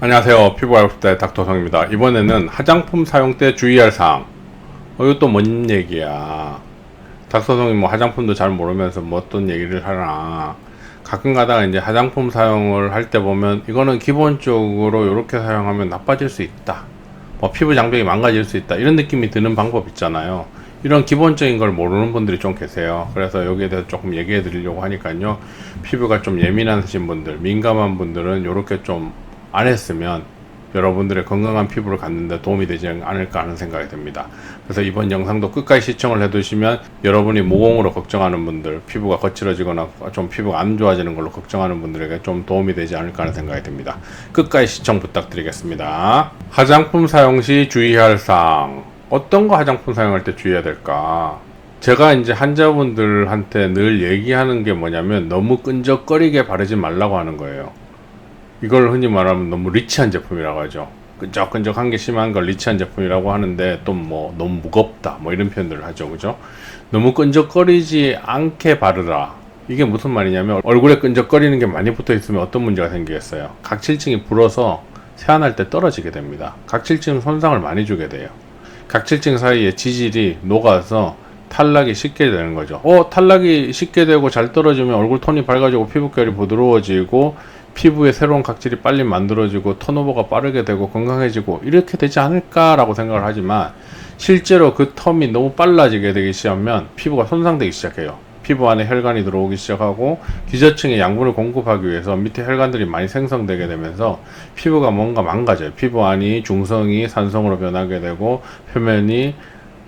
안녕하세요. 피부알프의 닥터성입니다. 이번에는 화장품 사용 때 주의할 사항. 이것도 뭔 얘기야. 닥터성이 뭐 화장품도 잘 모르면서 뭐 어떤 얘기를 하나. 가끔 가다가 이제 화장품 사용을 할 때 보면 이거는 기본적으로 이렇게 사용하면 나빠질 수 있다. 뭐 피부 장벽이 망가질 수 있다. 이런 느낌이 드는 방법 있잖아요. 이런 기본적인 걸 모르는 분들이 좀 계세요. 그래서 여기에 대해서 조금 얘기해 드리려고 하니까요. 피부가 좀 예민하신 분들, 민감한 분들은 이렇게 좀 안 했으면 여러분들의 건강한 피부를 갖는데 도움이 되지 않을까 하는 생각이 듭니다. 그래서 이번 영상도 끝까지 시청을 해두시면 여러분이 모공으로 걱정하는 분들, 피부가 거칠어지거나 좀 피부가 안 좋아지는 걸로 걱정하는 분들에게 좀 도움이 되지 않을까 하는 생각이 듭니다. 끝까지 시청 부탁드리겠습니다. 화장품 사용 시 주의할 사항. 어떤 거 화장품 사용할 때 주의해야 될까? 제가 이제 환자분들한테 늘 얘기하는 게 뭐냐면 너무 끈적거리게 바르지 말라고 하는 거예요. 이걸 흔히 말하면 너무 리치한 제품이라고 하죠. 끈적끈적한 게 심한 걸 리치한 제품이라고 하는데 또 뭐 너무 무겁다 뭐 이런 표현들을 하죠. 그죠? 너무 끈적거리지 않게 바르라. 이게 무슨 말이냐면 얼굴에 끈적거리는 게 많이 붙어 있으면 어떤 문제가 생기겠어요? 각질층이 불어서 세안할 때 떨어지게 됩니다. 각질층 손상을 많이 주게 돼요. 각질층 사이에 지질이 녹아서 탈락이 쉽게 되는 거죠. 탈락이 쉽게 되고 잘 떨어지면 얼굴 톤이 밝아지고 피부결이 부드러워지고 피부에 새로운 각질이 빨리 만들어지고 턴오버가 빠르게 되고 건강해지고 이렇게 되지 않을까라고 생각을 하지만 실제로 그 텀이 너무 빨라지게 되기 시작하면 피부가 손상되기 시작해요. 피부 안에 혈관이 들어오기 시작하고 기저층에 양분을 공급하기 위해서 밑에 혈관들이 많이 생성되게 되면서 피부가 뭔가 망가져요. 피부 안이 중성이 산성으로 변하게 되고 표면이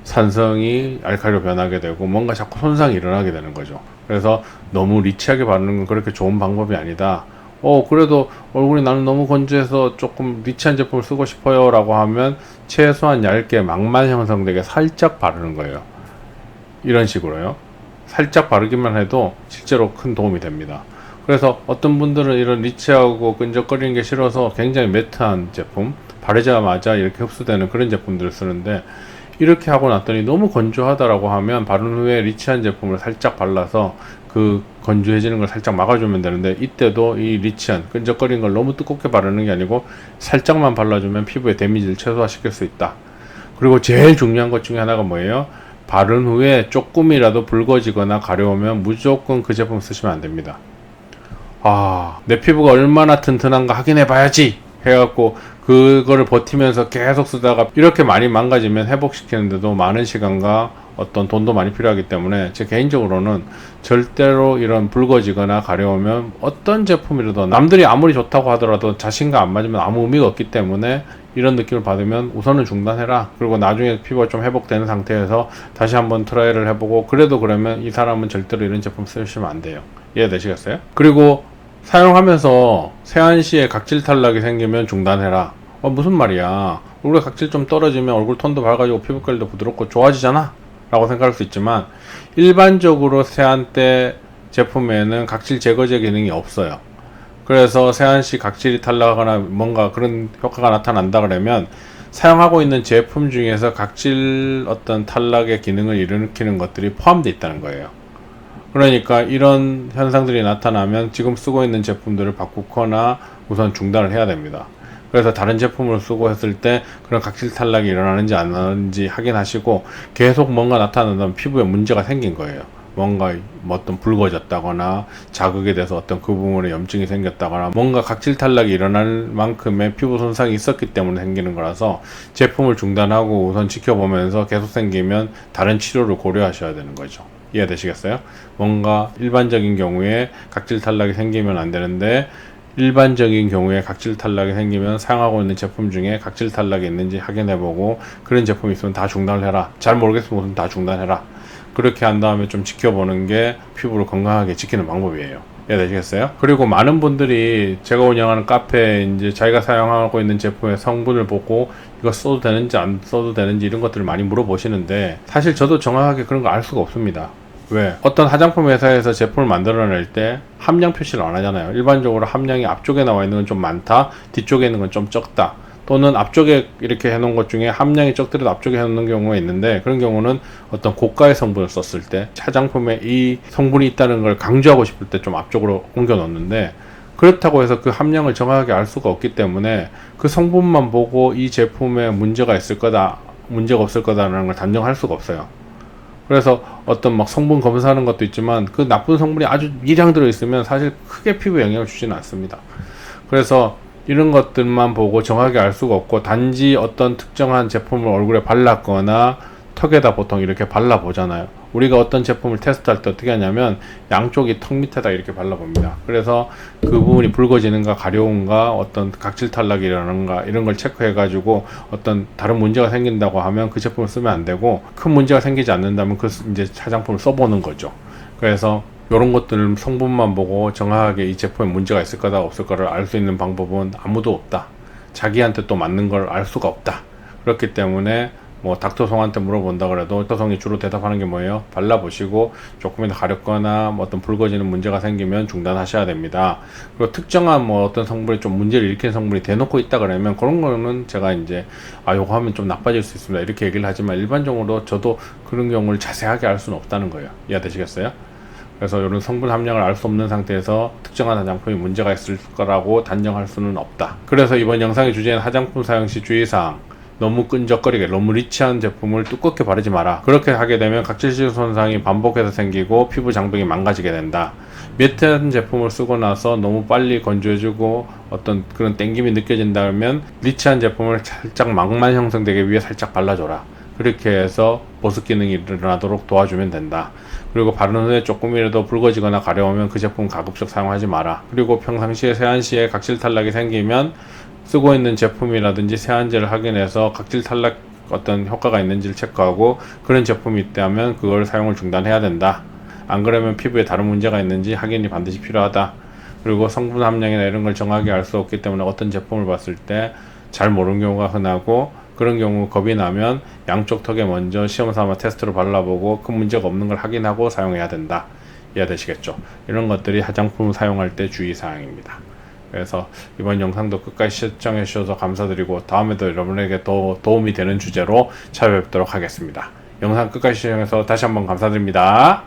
산성이 알칼리로 변하게 되고 뭔가 자꾸 손상이 일어나게 되는 거죠. 그래서 너무 리치하게 바르는 건 그렇게 좋은 방법이 아니다. 그래도 얼굴이 나는 너무 건조해서 조금 리치한 제품을 쓰고 싶어요 라고 하면 최소한 얇게 망만 형성되게 살짝 바르는 거예요. 이런 식으로요. 살짝 바르기만 해도 실제로 큰 도움이 됩니다. 그래서 어떤 분들은 이런 리치하고 끈적거리는 게 싫어서 굉장히 매트한 제품, 바르자마자 이렇게 흡수되는 그런 제품들을 쓰는데 이렇게 하고 났더니 너무 건조하다라고 하면 바른 후에 리치한 제품을 살짝 발라서 그 건조해지는 걸 살짝 막아주면 되는데 이때도 이 리치한 끈적거리는 걸 너무 두껍게 바르는 게 아니고 살짝만 발라주면 피부의 데미지를 최소화시킬 수 있다. 그리고 제일 중요한 것 중에 하나가 뭐예요? 바른 후에 조금이라도 붉어지거나 가려우면 무조건 그 제품 쓰시면 안 됩니다. 내 피부가 얼마나 튼튼한가 확인해 봐야지 해갖고 그거를 버티면서 계속 쓰다가 이렇게 많이 망가지면 회복시키는데도 많은 시간과 어떤 돈도 많이 필요하기 때문에 제 개인적으로는 절대로 이런 붉어지거나 가려우면 어떤 제품이라도 남들이 아무리 좋다고 하더라도 자신과 안 맞으면 아무 의미가 없기 때문에 이런 느낌을 받으면 우선은 중단해라. 그리고 나중에 피부가 좀 회복되는 상태에서 다시 한번 트라이를 해보고 그래도 그러면 이 사람은 절대로 이런 제품 쓰시면 안 돼요. 이해되시겠어요? 그리고 사용하면서 세안 시에 각질 탈락이 생기면 중단해라. 무슨 말이야? 얼굴에 각질 좀 떨어지면 얼굴 톤도 밝아지고 피부결도 부드럽고 좋아지잖아? 라고 생각할 수 있지만 일반적으로 세안 때 제품에는 각질 제거제 기능이 없어요. 그래서 세안 시 각질이 탈락하거나 뭔가 그런 효과가 나타난다 그러면 사용하고 있는 제품 중에서 각질 어떤 탈락의 기능을 일으키는 것들이 포함되어 있다는 거예요. 그러니까 이런 현상들이 나타나면 지금 쓰고 있는 제품들을 바꾸거나 우선 중단을 해야 됩니다. 그래서 다른 제품을 쓰고 했을 때 그런 각질 탈락이 일어나는지 안 일어나는지 확인하시고 계속 뭔가 나타난다면 피부에 문제가 생긴 거예요. 뭔가 어떤 붉어졌다거나 자극에 대해서 어떤 그 부분에 염증이 생겼다거나 뭔가 각질 탈락이 일어날 만큼의 피부 손상이 있었기 때문에 생기는 거라서 제품을 중단하고 우선 지켜보면서 계속 생기면 다른 치료를 고려하셔야 되는 거죠. 이해되시겠어요? 뭔가 일반적인 경우에 각질 탈락이 생기면 안 되는데 일반적인 경우에 각질 탈락이 생기면 사용하고 있는 제품 중에 각질 탈락이 있는지 확인해보고 그런 제품이 있으면 다 중단을 해라. 잘 모르겠으면 우선 다 중단해라. 그렇게 한 다음에 좀 지켜보는 게 피부를 건강하게 지키는 방법이에요. 이해되시겠어요? 그리고 많은 분들이 제가 운영하는 카페에 이제 자기가 사용하고 있는 제품의 성분을 보고 이거 써도 되는지 안 써도 되는지 이런 것들을 많이 물어보시는데 사실 저도 정확하게 그런 거 알 수가 없습니다. 왜? 어떤 화장품 회사에서 제품을 만들어낼 때 함량 표시를 안 하잖아요. 일반적으로 함량이 앞쪽에 나와 있는 건 좀 많다, 뒤쪽에 있는 건 좀 적다. 또는 앞쪽에 이렇게 해놓은 것 중에 함량이 적더라도 앞쪽에 해놓는 경우가 있는데 그런 경우는 어떤 고가의 성분을 썼을 때 화장품에 이 성분이 있다는 걸 강조하고 싶을 때 좀 앞쪽으로 옮겨 놓는데 그렇다고 해서 그 함량을 정확하게 알 수가 없기 때문에 그 성분만 보고 이 제품에 문제가 있을 거다, 문제가 없을 거다라는 걸 단정할 수가 없어요. 그래서 어떤 막 성분 검사하는 것도 있지만 그 나쁜 성분이 아주 미량 들어있으면 사실 크게 피부에 영향을 주지는 않습니다. 그래서 이런 것들만 보고 정확하게 알 수가 없고, 단지 어떤 특정한 제품을 얼굴에 발랐거나 턱에다 보통 이렇게 발라보잖아요. 우리가 어떤 제품을 테스트할 때 어떻게 하냐면 양쪽이 턱 밑에다 이렇게 발라봅니다. 그래서 그 부분이 붉어지는가 가려운가 어떤 각질 탈락이라는가 이런 걸 체크해 가지고 어떤 다른 문제가 생긴다고 하면 그 제품을 쓰면 안 되고, 큰 문제가 생기지 않는다면 그 이제 화장품을 써보는 거죠. 그래서 이런 것들 성분만 보고 정확하게 이 제품에 문제가 있을 거다 없을 거를 알 수 있는 방법은 아무도 없다. 자기한테 또 맞는 걸 알 수가 없다. 그렇기 때문에 뭐 닥터송한테 물어본다 그래도 닥터송이 주로 대답하는 게 뭐예요? 발라보시고 조금이나 가렵거나 뭐 어떤 붉어지는 문제가 생기면 중단하셔야 됩니다. 그리고 특정한 뭐 어떤 성분이 좀 문제를 일으키는 성분이 대놓고 있다 그러면 그런 거는 제가 이제 요거 하면 좀 나빠질 수 있습니다 이렇게 얘기를 하지만, 일반적으로 저도 그런 경우를 자세하게 알 수는 없다는 거예요. 이해되시겠어요? 그래서 이런 성분 함량을 알 수 없는 상태에서 특정한 화장품이 문제가 있을 거라고 단정할 수는 없다. 그래서 이번 영상의 주제는 화장품 사용 시 주의사항, 너무 끈적거리게 너무 리치한 제품을 두껍게 바르지 마라. 그렇게 하게 되면 각질식 손상이 반복해서 생기고 피부 장벽이 망가지게 된다. 매트한 제품을 쓰고 나서 너무 빨리 건조해주고 어떤 그런 땡김이 느껴진다면 리치한 제품을 살짝 망만 형성되게 위에 살짝 발라줘라. 그렇게 해서 보습 기능이 일어나도록 도와주면 된다. 그리고 바른 후에 조금이라도 붉어지거나 가려우면 그 제품 가급적 사용하지 마라. 그리고 평상시에 세안시에 각질 탈락이 생기면 쓰고 있는 제품이라든지 세안제를 확인해서 각질 탈락 어떤 효과가 있는지를 체크하고, 그런 제품이 있다면 그걸 사용을 중단해야 된다. 안 그러면 피부에 다른 문제가 있는지 확인이 반드시 필요하다. 그리고 성분 함량이나 이런 걸 정확하게 알 수 없기 때문에 어떤 제품을 봤을 때 잘 모르는 경우가 흔하고, 그런 경우 겁이 나면 양쪽 턱에 먼저 시험삼아 테스트로 발라보고 큰 문제가 없는 걸 확인하고 사용해야 된다. 이해되시겠죠? 이런 것들이 화장품 사용할 때 주의사항입니다. 그래서 이번 영상도 끝까지 시청해 주셔서 감사드리고, 다음에도 여러분에게 더 도움이 되는 주제로 찾아뵙도록 하겠습니다. 영상 끝까지 시청해서 다시 한번 감사드립니다.